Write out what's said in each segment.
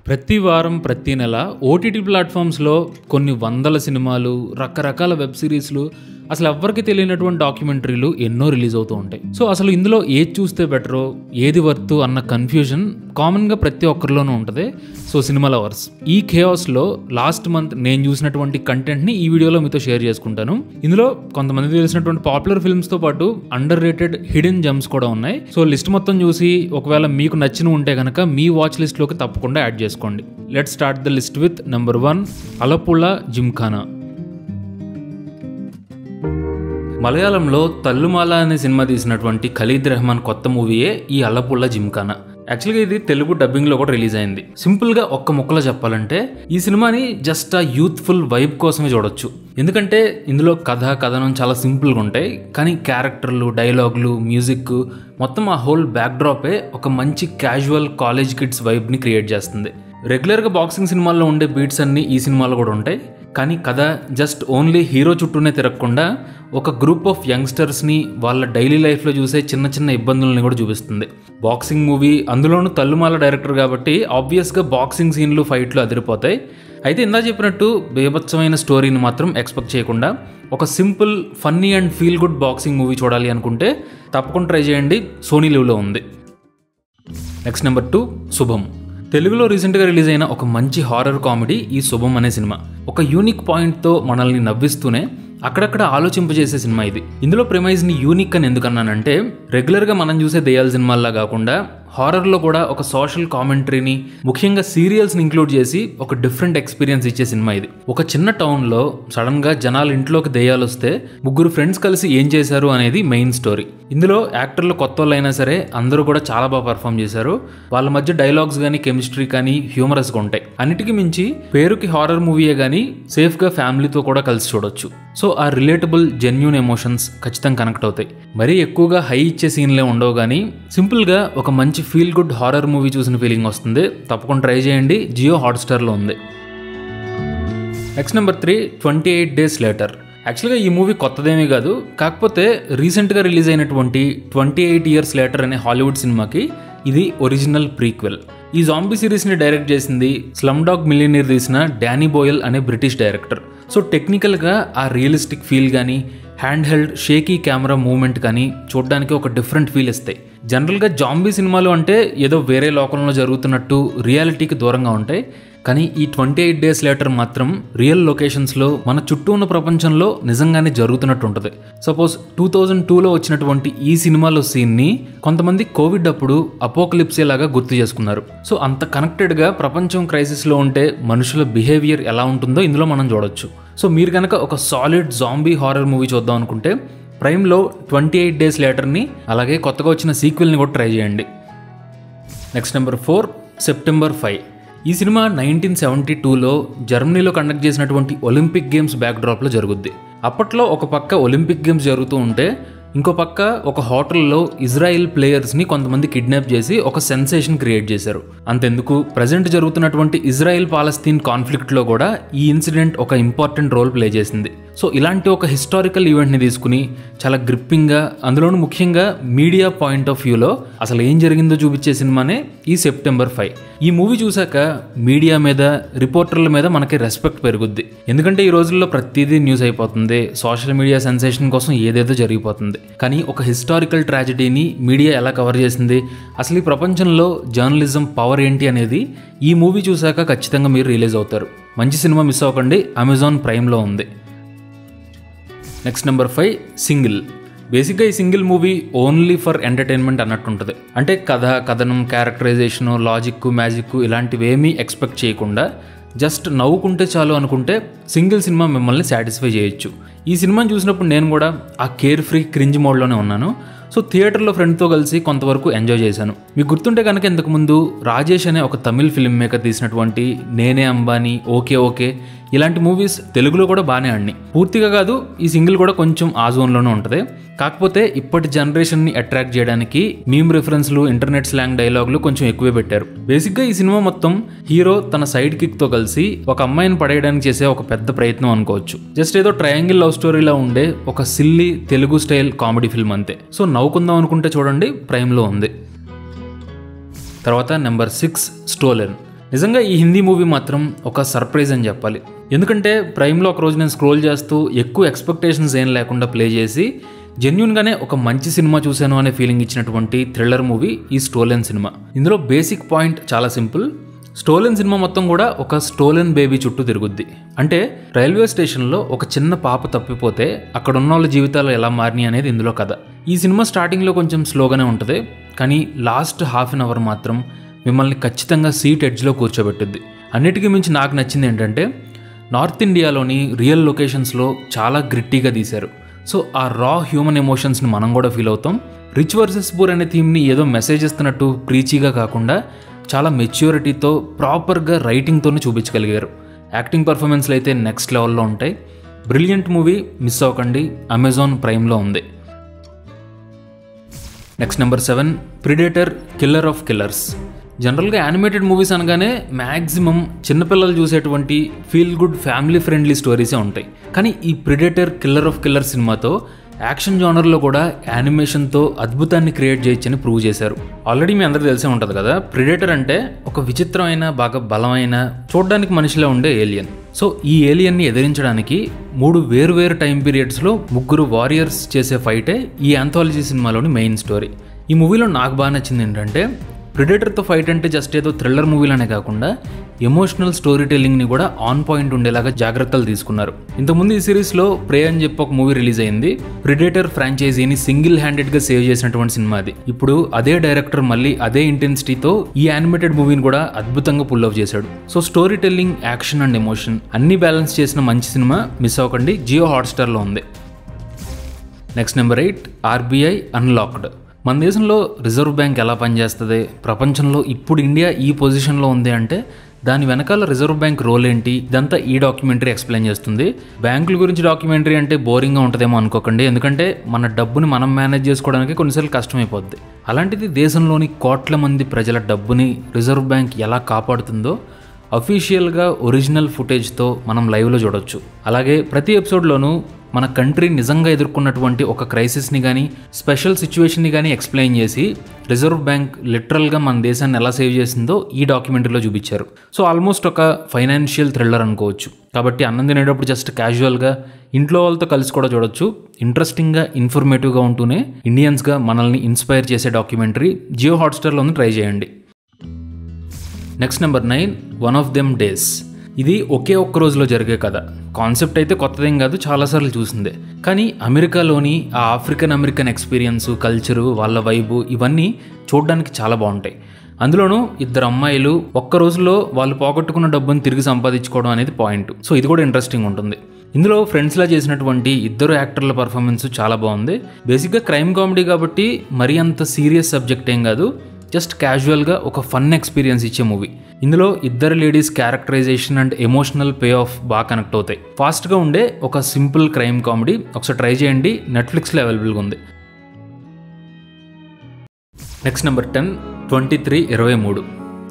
ప్రతి వారం ప్రతి నెల ఓటీటీ ప్లాట్ఫామ్స్లో కొన్ని వందల సినిమాలు, రకరకాల వెబ్ సిరీస్లు, అసలు ఎవ్వరికి తెలియనటువంటి డాక్యుమెంటరీలు ఎన్నో రిలీజ్ అవుతూ ఉంటాయి. సో అసలు ఇందులో ఏది చూస్తే బెటరో, ఏది వర్త్ అన్న కన్ఫ్యూజన్ కామన్గా ప్రతి ఒక్కరిలోనూ ఉంటుంది. సో సినిమా లవర్స్, ఈ ఖేయాస్లో లాస్ట్ మంత్ నేను చూసినటువంటి కంటెంట్ని ఈ వీడియోలో మీతో షేర్ చేసుకుంటాను. ఇందులో కొంతమంది తెలిసినటువంటి పాపులర్ ఫిల్మ్స్తో పాటు అండర్ రేటెడ్ హిడెన్ జెమ్స్ కూడా ఉన్నాయి. సో లిస్ట్ మొత్తం చూసి ఒకవేళ మీకు నచ్చిన ఉంటే కనుక మీ వాచ్ లిస్ట్లోకి తప్పకుండా యాడ్ చేసుకోండి. Let's start the list with number 1, Alappuzha Gymkhana. మలయాళంలో తల్లుమాల అనే సినిమా తీసినటువంటి ఖలీద్ రెహమాన్ కొత్త మూవీయే ఈ అలపుళ జిమ్ఖానా. యాక్చువల్గా ఇది తెలుగు డబ్బింగ్లో కూడా రిలీజ్ అయింది. సింపుల్గా ఒక్క ముక్కలో చెప్పాలంటే ఈ సినిమాని జస్ట్ ఆ యూత్ఫుల్ వైబ్ కోసమే చూడొచ్చు. ఎందుకంటే ఇందులో కథనం చాలా సింపుల్గా ఉంటాయి, కానీ క్యారెక్టర్లు, డైలాగులు, మ్యూజిక్ మొత్తం ఆ హోల్ బ్యాక్డ్రాపే ఒక మంచి క్యాజువల్ కాలేజ్ కిడ్స్ వైబ్ని క్రియేట్ చేస్తుంది. రెగ్యులర్గా బాక్సింగ్ సినిమాల్లో ఉండే బీట్స్ అన్నీ ఈ సినిమాలో కూడా ఉంటాయి, కానీ కథ జస్ట్ ఓన్లీ హీరో చుట్టూనే తిరగకుండా ఒక గ్రూప్ ఆఫ్ యంగ్స్టర్స్ని వాళ్ళ డైలీ లైఫ్లో చూసే చిన్న చిన్న ఇబ్బందులని కూడా చూపిస్తుంది. బాక్సింగ్ మూవీ, అందులోనూ తల్లుమాల డైరెక్టర్ కాబట్టి ఆబ్వియస్గా బాక్సింగ్ సీన్లు, ఫైట్లు అదిరిపోతాయి. అయితే ఇందా చెప్పినట్టు బేభత్సమైన స్టోరీని మాత్రం ఎక్స్పెక్ట్ చేయకుండా ఒక simple, funny and feel good boxing movie చూడాలి అనుకుంటే తప్పకుండా ట్రై చేయండి. సోనీ లివ్లో ఉంది. నెక్స్ట్ నెంబర్ 2, శుభం. తెలుగులో రీసెంట్గా రిలీజ్ అయిన ఒక మంచి హారర్ కామెడీ ఈ శుభం అనే సినిమా. ఒక యూనిక్ పాయింట్తో మనల్ని నవ్విస్తూనే అక్కడక్కడ ఆలోచింపజేసే సినిమా ఇది. ఇందులో ప్రెమైజ్ని యూనిక్ అని ఎందుకన్నానంటే, రెగ్యులర్గా మనం చూసే దెయ్యాల సినిమాల్లా కాకుండా హారర్లో కూడా ఒక సోషల్ కామెంటరీని, ముఖ్యంగా సీరియల్స్ని ఇంక్లూడ్ చేసి ఒక డిఫరెంట్ ఎక్స్పీరియన్స్ ఇచ్చే సినిమా ఇది. ఒక చిన్న టౌన్లో సడన్గా జనాలు ఇంట్లోకి దెయ్యాలు వస్తే ముగ్గురు ఫ్రెండ్స్ కలిసి ఏం చేశారు అనేది మెయిన్ స్టోరీ. ఇందులో యాక్టర్లు కొత్త వాళ్ళు అయినా సరే అందరూ కూడా చాలా బాగా పర్ఫామ్ చేశారు. వాళ్ళ మధ్య డైలాగ్స్ కానీ, కెమిస్ట్రీ కానీ హ్యూమరస్గా ఉంటాయి. అన్నిటికీ మించి పేరుకి హారర్ మూవీయే కానీ సేఫ్గా ఫ్యామిలీతో కూడా కలిసి చూడొచ్చు. సో ఆ రిలేటబుల్, జెన్యూన్ ఎమోషన్స్ ఖచ్చితంగా కనెక్ట్ అవుతాయి. మరీ ఎక్కువగా హై ఇచ్చే సీన్లే ఉండవు, కానీ సింపుల్గా ఒక మంచి ఫీల్ గుడ్ హారర్ మూవీ చూసిన ఫీలింగ్ వస్తుంది. తప్పకుండా ట్రై చేయండి. జియో హాట్స్టార్లో ఉంది. Next number 3, 28 Days Later. యాక్చువల్గా ఈ మూవీ కొత్తదేమీ కాదు, కాకపోతే రీసెంట్గా రిలీజ్ అయినటువంటి 28 Years Later అనే హాలీవుడ్ సినిమాకి ఇది ఒరిజినల్ ప్రీక్వెల్. ఈ జాంబీ సిరీస్ని డైరెక్ట్ చేసింది స్లమ్ డాగ్ మిలియనీర్ తీసిన డానీ బోయల్ అనే బ్రిటిష్ డైరెక్టర్. సో టెక్నికల్గా ఆ రియలిస్టిక్ ఫీల్ కానీ, hand held shaky camera movement కానీ చూడడానికి ఒక డిఫరెంట్ ఫీల్ ఇస్తాయి. జనరల్గా జాంబీ సినిమాలు అంటే ఏదో వేరే లోకంలో జరుగుతున్నట్టు రియాలిటీకి దూరంగా ఉంటాయి, కానీ ఈ 28 Days Later మాత్రం రియల్ లొకేషన్స్లో మన చుట్టూ ఉన్న ప్రపంచంలో నిజంగానే జరుగుతున్నట్టు ఉంటుంది. సపోజ్ 2002లో వచ్చినటువంటి ఈ సినిమాలో సీన్ని కొంతమంది కోవిడ్ అప్పుడు అపోకలిప్సే లాగా గుర్తు చేసుకున్నారు. సో అంత కనెక్టెడ్గా ప్రపంచం క్రైసిస్లో ఉంటే మనుషుల బిహేవియర్ ఎలా ఉంటుందో ఇందులో మనం చూడొచ్చు. సో మీరు కనుక ఒక సాలిడ్ జాంబీ హారర్ మూవీ చూద్దాం అనుకుంటే ప్రైమ్లో 28 Days Laterని, అలాగే కొత్తగా వచ్చిన సీక్వెల్ని కూడా ట్రై చేయండి. Next number 4, September 5. ఈ సినిమా 1972లో జర్మనీలో కండక్ట్ చేసినటువంటి ఒలింపిక్ గేమ్స్ బ్యాక్డ్రాప్లో జరుగుద్ది. అప్పట్లో ఒక పక్క ఒలింపిక్ గేమ్స్ జరుగుతూ ఉంటే ఇంకో పక్క ఒక హోటల్లో ఇజ్రాయిల్ ప్లేయర్స్ని కొంతమంది కిడ్నాప్ చేసి ఒక సెన్సేషన్ క్రియేట్ చేశారు. అంతెందుకు, ప్రజెంట్ జరుగుతున్నటువంటి ఇజ్రాయిల్ పాలస్తీన్ కాన్ఫ్లిక్ట్లో కూడా ఈ ఇన్సిడెంట్ ఒక ఇంపార్టెంట్ రోల్ ప్లే చేసింది. సో ఇలాంటి ఒక హిస్టారికల్ ఈవెంట్ని తీసుకుని చాలా గ్రిప్పింగ్గా, అందులోనూ ముఖ్యంగా మీడియా పాయింట్ ఆఫ్ వ్యూలో అసలు ఏం జరిగిందో చూపించే సినిమానే ఈ September 5. ఈ మూవీ చూశాక మీడియా మీద, రిపోర్టర్ల మీద మనకి రెస్పెక్ట్ పెరుగుద్ది. ఎందుకంటే ఈ రోజుల్లో ప్రతిదీ న్యూస్ అయిపోతుంది, సోషల్ మీడియా సెన్సేషన్ కోసం ఏదేదో జరిగిపోతుంది. కానీ ఒక హిస్టారికల్ ట్రాజడీని మీడియా ఎలా కవర్ చేసింది, అసలు ఈ ప్రపంచంలో జర్నలిజం పవర్ ఏంటి అనేది ఈ మూవీ చూశాక ఖచ్చితంగా మీరు రియలైజ్ అవుతారు. మంచి సినిమా మిస్ అవ్వకండి, అమెజాన్ ప్రైమ్లో ఉంది. Next number 5, single. బేసిక్గా ఈ single movie only for entertainment అన్నట్టు ఉంటుంది. అంటే కథనం, క్యారెక్టరైజేషను, లాజిక్, మ్యాజిక్ ఇలాంటివేమీ ఎక్స్పెక్ట్ చేయకుండా జస్ట్ నవ్వుకుంటే చాలు అనుకుంటే సింగిల్ సినిమా మిమ్మల్ని సాటిస్ఫై చేయొచ్చు. ఈ సినిమాని చూసినప్పుడు నేను కూడా ఆ కేర్ ఫ్రీ క్రింజ్ మోడ్లోనే ఉన్నాను. సో థియేటర్లో ఫ్రెండ్తో కలిసి కొంతవరకు ఎంజాయ్ చేశాను. మీకు గుర్తుంటే కనుక ఇంతకుముందు రాజేష్ అనే ఒక తమిళ్ ఫిల్మ్ మేకర్ తీసినటువంటి నేనే అంబానీ, ఓకే ఓకే ఇలాంటి మూవీస్ తెలుగులో కూడా బాగానే ఆడినాయి. పూర్తిగా కాదు, ఈ సింగిల్ కూడా కొంచెం ఆ జోన్లోనే ఉంటుంది. కాకపోతే ఇప్పటి జనరేషన్ని అట్రాక్ట్ చేయడానికి మీమ్ రిఫరెన్స్లు, ఇంటర్నెట్ స్లాంగ్ డైలాగులు కొంచెం ఎక్కువే పెట్టారు. బేసిక్గా ఈ సినిమా మొత్తం హీరో తన సైడ్ కిక్తో కలిసి ఒక అమ్మాయిని పడేయడానికి చేసే ఒక పెద్ద ప్రయత్నం అనుకోవచ్చు. జస్ట్ ఏదో ట్రయాంగిల్ లవ్ స్టోరీలా ఉండే ఒక silly Telugu style comedy film అంతే. సో నవ్వుకుందాం అనుకుంటే చూడండి, ప్రైమ్లో ఉంది. తర్వాత నెంబర్ 6, స్టోలెన్. నిజంగా ఈ హిందీ మూవీ మాత్రం ఒక సర్ప్రైజ్ అని చెప్పాలి. ఎందుకంటే ప్రైమ్లో ఒకరోజు నేను స్క్రోల్ చేస్తూ ఎక్కువ ఎక్స్పెక్టేషన్స్ ఏం లేకుండా ప్లే చేసి జెన్యూన్గానే ఒక మంచి సినిమా చూశాను అనే ఫీలింగ్ ఇచ్చినటువంటి థ్రిల్లర్ మూవీ ఈ స్టోలెన్ సినిమా. ఇందులో బేసిక్ పాయింట్ చాలా సింపుల్. స్టోలెన్ సినిమా మొత్తం కూడా ఒక స్టోలెన్ బేబీ చుట్టూ తిరుగుద్ది. అంటే రైల్వే స్టేషన్లో ఒక చిన్న పాప తప్పిపోతే అక్కడ ఉన్న వాళ్ళ జీవితాలు ఎలా మారినాయి అనేది ఇందులో కథ. ఈ సినిమా స్టార్టింగ్లో కొంచెం స్లోగానే ఉంటుంది, కానీ లాస్ట్ హాఫ్ అన్ అవర్ మాత్రం మిమ్మల్ని ఖచ్చితంగా సీట్ ఎడ్జ్లో కూర్చోబెట్టుద్ది. అన్నిటికీ మించి నాకు నచ్చింది ఏంటంటే నార్త్ ఇండియాలోని రియల్ లొకేషన్స్లో చాలా గ్రిట్టీగా తీశారు. సో ఆ రా హ్యూమన్ ఎమోషన్స్ని మనం కూడా ఫీల్ అవుతాం. రిచ్ వర్సెస్ పూర్ అనే థీమ్ని ఏదో మెసేజ్ ఇస్తున్నట్టు ప్రీచీగా కాకుండా చాలా మెచ్యూరిటీతో ప్రాపర్గా రైటింగ్తోనే చూపించగలిగారు. యాక్టింగ్ పర్ఫార్మెన్స్లు అయితే నెక్స్ట్ లెవెల్లో ఉంటాయి. బ్రిలియంట్ మూవీ, మిస్ అవ్వకండి. అమెజాన్ ప్రైమ్లో ఉంది. Next number 7, predator killer of killers. జనరల్గా యానిమేటెడ్ మూవీస్ అనగానే మ్యాక్సిమం చిన్నపిల్లలు చూసేటువంటి ఫీల్ గుడ్ ఫ్యామిలీ ఫ్రెండ్లీ స్టోరీసే ఉంటాయి. కానీ ఈ ప్రిడేటర్ కిల్లర్ ఆఫ్ కిల్లర్స్ సినిమాతో యాక్షన్ జానర్లో కూడా యానిమేషన్తో అద్భుతాన్ని క్రియేట్ చేయొచ్చని ప్రూవ్ చేశారు. ఆల్రెడీ మీ అందరికీ తెలిసే ఉంటుంది కదా, ప్రిడేటర్ అంటే ఒక విచిత్రమైన, బాగా బలమైన, చూడడానికి మనిషిలో ఉండే ఏలియన్. సో ఈ ఏలియన్ని ఎదిరించడానికి 3 వేరు టైం పీరియడ్స్లో 3 వారియర్స్ చేసే ఫైటే ఈ ఆంథాలజీ సినిమాలోని మెయిన్ స్టోరీ. ఈ మూవీలో నాకు బాగా నచ్చింది ఏంటంటే ప్రిడేటర్తో ఫైట్ అంటే జస్ట్ ఏదో థ్రిల్లర్ మూవీలోనే కాకుండా ఎమోషనల్ స్టోరీ టెల్లింగ్ని కూడా ఆన్ పాయింట్ ఉండేలాగా జాగ్రత్తలు తీసుకున్నారు. ఇంతకుముందు ఈ సిరీస్లో ప్రే అని చెప్పి ఒక మూవీ రిలీజ్ అయింది. ప్రిడేటర్ ఫ్రాంచైజీని సింగిల్ హ్యాండెడ్గా సేవ్ చేసినటువంటి సినిమా అది. ఇప్పుడు అదే డైరెక్టర్ మళ్ళీ అదే ఇంటెన్సిటీతో ఈ యానిమేటెడ్ మూవీని కూడా అద్భుతంగా పుల్ ఆఫ్ చేశాడు. So story telling, action and emotion అన్ని బ్యాలెన్స్ చేసిన మంచి సినిమా. మిస్ అవ్వకండి. జియో హాట్స్టార్లో ఉంది. Next number 8, RBI unlocked. మన దేశంలో రిజర్వ్ బ్యాంక్ ఎలా పనిచేస్తుంది, ప్రపంచంలో ఇప్పుడు ఇండియా ఈ పొజిషన్లో ఉంది అంటే దాని వెనకాల రిజర్వ్ బ్యాంక్ రోల్ ఏంటి, ఇదంతా ఈ డాక్యుమెంటరీ ఎక్స్ప్లెయిన్ చేస్తుంది. బ్యాంకుల గురించి డాక్యుమెంటరీ అంటే బోరింగ్గా ఉంటుందేమో అనుకోకండి, ఎందుకంటే మన డబ్బుని మనం మేనేజ్ చేసుకోవడానికి కొన్నిసార్లు కష్టమైపోద్ది. అలాంటిది దేశంలోని కోట్ల మంది ప్రజల డబ్బుని రిజర్వ్ బ్యాంక్ ఎలా కాపాడుతుందో అఫీషియల్గా ఒరిజినల్ ఫుటేజ్తో మనం లైవ్లో చూడొచ్చు. అలాగే ప్రతి ఎపిసోడ్లోనూ మన కంట్రీ నిజంగా ఎదుర్కొన్నటువంటి ఒక క్రైసిస్ని కానీ స్పెషల్ సిచ్యువేషన్ని కానీ ఎక్స్ప్లెయిన్ చేసి రిజర్వ్ బ్యాంక్ లిటరల్గా మన దేశాన్ని ఎలా సేవ్ చేసిందో ఈ డాక్యుమెంటరీలో చూపించారు. సో ఆల్మోస్ట్ ఒక ఫైనాన్షియల్ థ్రిల్లర్ అనుకోవచ్చు. కాబట్టి అన్నం తినేటప్పుడు జస్ట్ క్యాజువల్గా ఇంట్లో వాళ్ళతో కలిసి కూడా చూడొచ్చు. ఇంట్రెస్టింగ్గా, ఇన్ఫర్మేటివ్గా ఉంటూనే ఇండియన్స్గా మనల్ని ఇన్స్పైర్ చేసే డాక్యుమెంటరీ. జియో హాట్స్టార్లో ఉంది, ట్రై చేయండి. Next number 9, one of them days. ఇది ఒకే ఒక్క రోజులో జరిగే కథ. కాన్సెప్ట్ అయితే కొత్తదేం కాదు, చాలాసార్లు చూసిందే. కానీ అమెరికాలోని ఆ ఆఫ్రికన్ అమెరికన్ ఎక్స్పీరియన్స్, కల్చరు, వాళ్ళ వైబు ఇవన్నీ చూడడానికి చాలా బాగుంటాయి. అందులోనూ 2 అమ్మాయిలు ఒక్క రోజులో వాళ్ళు పోగొట్టుకున్న డబ్బుని తిరిగి సంపాదించుకోవడం అనేది పాయింట్. సో ఇది కూడా ఇంట్రెస్టింగ్ ఉంటుంది. ఇందులో ఫ్రెండ్స్లా చేసినటువంటి 2 యాక్టర్ల పర్ఫార్మెన్స్ చాలా బాగుంది. బేసిక్గా క్రైమ్ కామెడీ కాబట్టి మరీ అంత సీరియస్ సబ్జెక్ట్ ఏం కాదు, జస్ట్ క్యాజువల్గా ఒక ఫన్ ఎక్స్పీరియన్స్ ఇచ్చే మూవీ. ఇందులో 2 ladies characterization and emotional pay off బాగా కనెక్ట్ అవుతాయి. ఫాస్ట్గా ఉండే ఒక సింపుల్ క్రైమ్ కామెడీ. ఒకసారి ట్రై చేయండి, నెట్ఫ్లిక్స్లో అవైలబుల్గా ఉంది. Next number 10, 23-23.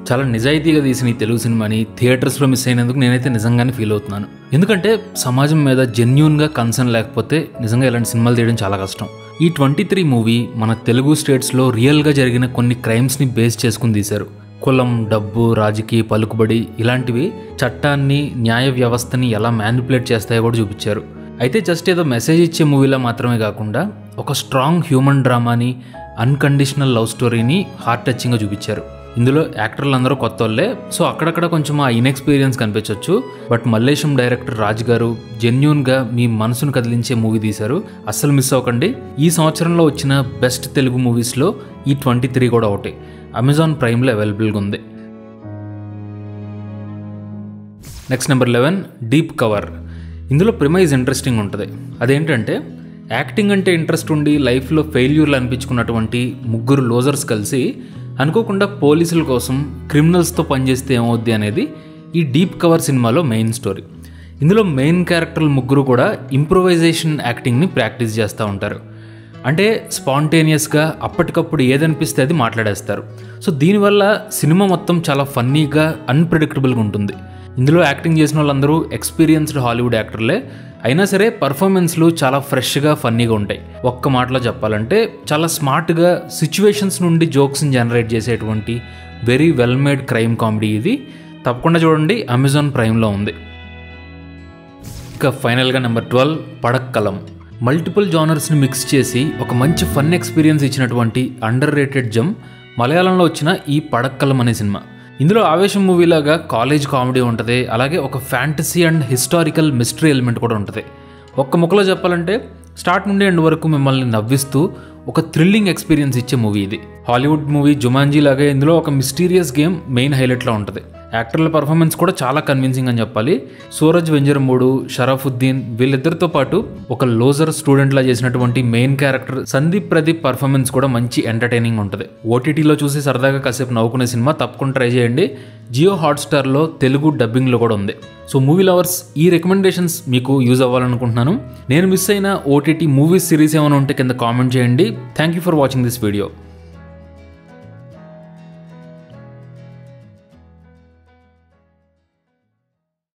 చాలా నిజాయితీగా తీసిన ఈ తెలుగు సినిమాని థియేటర్స్లో మిస్ అయినందుకు నేనైతే నిజంగానే ఫీల్ అవుతున్నాను. ఎందుకంటే సమాజం మీద జెన్యూన్గా కన్సర్న్ లేకపోతే నిజంగా ఇలాంటి సినిమాలు తీయడం చాలా కష్టం. ఈ 23 మూవీ మన తెలుగు స్టేట్స్లో రియల్గా జరిగిన కొన్ని క్రైమ్స్ని బేస్ చేసుకుని తీశారు. కులం, డబ్బు, రాజకీయ పలుకుబడి ఇలాంటివి చట్టాన్ని, న్యాయ వ్యవస్థని ఎలా మ్యానిపులేట్ చేస్తాయో కూడా చూపించారు. అయితే జస్ట్ ఏదో మెసేజ్ ఇచ్చే మూవీలా మాత్రమే కాకుండా ఒక స్ట్రాంగ్ హ్యూమన్ డ్రామాని, అన్కండిషనల్ లవ్ స్టోరీని హార్ట్ టచింగ్గా చూపించారు. ఇందులో యాక్టర్లు అందరూ కొత్త వాళ్ళే, సో అక్కడక్కడ కొంచెం ఆ ఇన్ఎక్స్పీరియన్స్ కనిపించవచ్చు. బట్ మల్లేశం డైరెక్టర్ రాజ్ గారు జెన్యూన్గా మీ మనసును కదిలించే మూవీ తీశారు. అస్సలు మిస్ అవ్వకండి. ఈ సంవత్సరంలో వచ్చిన బెస్ట్ తెలుగు మూవీస్లో ఈ 23 కూడా ఒకటి. అమెజాన్ ప్రైమ్లో అవైలబుల్గా ఉంది. Next number 11, deep cover. ఇందులో ప్రిమైజ్ ఇంట్రెస్టింగ్ ఉంటుంది. అదేంటంటే యాక్టింగ్ అంటే ఇంట్రెస్ట్ ఉండి లైఫ్లో ఫెయిల్యూర్లు అనిపించుకున్నటువంటి 3 లోజర్స్ కలిసి అనుకోకుండా పోలీసుల కోసం క్రిమినల్స్తో పనిచేస్తే ఏమవుద్ది అనేది ఈ డీప్ కవర్ సినిమాలో మెయిన్ స్టోరీ. ఇందులో మెయిన్ క్యారెక్టర్లు 3 కూడా ఇంప్రొవైజేషన్ యాక్టింగ్ని ప్రాక్టీస్ చేస్తూ ఉంటారు. అంటే స్పాంటేనియస్గా అప్పటికప్పుడు ఏదనిపిస్తే అది మాట్లాడేస్తారు. సో దీనివల్ల సినిమా మొత్తం చాలా ఫన్నీగా, అన్ప్రెడిక్టబుల్గా ఉంటుంది. ఇందులో యాక్టింగ్ చేసిన వాళ్ళందరూ ఎక్స్పీరియన్స్డ్ హాలీవుడ్ యాక్టర్లే అయినా సరే పర్ఫార్మెన్స్లు చాలా ఫ్రెష్గా, ఫన్నీగా ఉంటాయి. ఒక్క మాటలో చెప్పాలంటే చాలా స్మార్ట్గా సిచ్యువేషన్స్ నుండి జోక్స్ని జనరేట్ చేసేటువంటి very well made crime comedy ఇది. తప్పకుండా చూడండి, అమెజాన్ ప్రైమ్లో ఉంది. ఇక ఫైనల్గా నెంబర్ 12 పడక్కలం. మల్టిపుల్ జానర్స్ని మిక్స్ చేసి ఒక మంచి ఫన్ ఎక్స్పీరియన్స్ ఇచ్చినటువంటి అండర్ రేటెడ్ జమ్ మలయాళంలో వచ్చిన ఈ పడక్కలం అనే సినిమా. ఇందులో ఆవేశం మూవీలాగా కాలేజ్ కామెడీ ఉంటుంది, అలాగే ఒక fantasy and historical mystery element కూడా ఉంటుంది. ఒక్క ముక్కలో చెప్పాలంటే స్టార్ట్ నుండి ఎండ్ వరకు మిమ్మల్ని నవ్విస్తూ ఒక థ్రిల్లింగ్ ఎక్స్పీరియన్స్ ఇచ్చే మూవీ ఇది. హాలీవుడ్ మూవీ జుమాంజీ లాగా ఇందులో ఒక మిస్టీరియస్ గేమ్ మెయిన్ హైలైట్లో ఉంటుంది. యాక్టర్ల పర్ఫార్మెన్స్ కూడా చాలా కన్విన్సింగ్ అని చెప్పాలి. సూరజ్ వెంజరమూడు, షరఫుద్దీన్ వీళ్ళిద్దరితో పాటు ఒక లోజర్ స్టూడెంట్లా చేసినటువంటి main character Sandeep Pradeep performance కూడా మంచి ఎంటర్టైనింగ్ ఉంటుంది. ఓటీటీలో చూసి సరదాగా కాసేపు నవ్వుకునే సినిమా, తప్పకుండా ట్రై చేయండి. జియో హాట్స్టార్లో తెలుగు డబ్బింగ్లో కూడా ఉంది. సో మూవీ లవర్స్, ఈ రికమెండేషన్స్ మీకు యూజ్ అవ్వాలనుకుంటున్నాను. నేను మిస్ అయిన ఓటీటీ మూవీస్ సిరీస్ ఏమైనా ఉంటే కింద కామెంట్ చేయండి. Thank you for watching this video.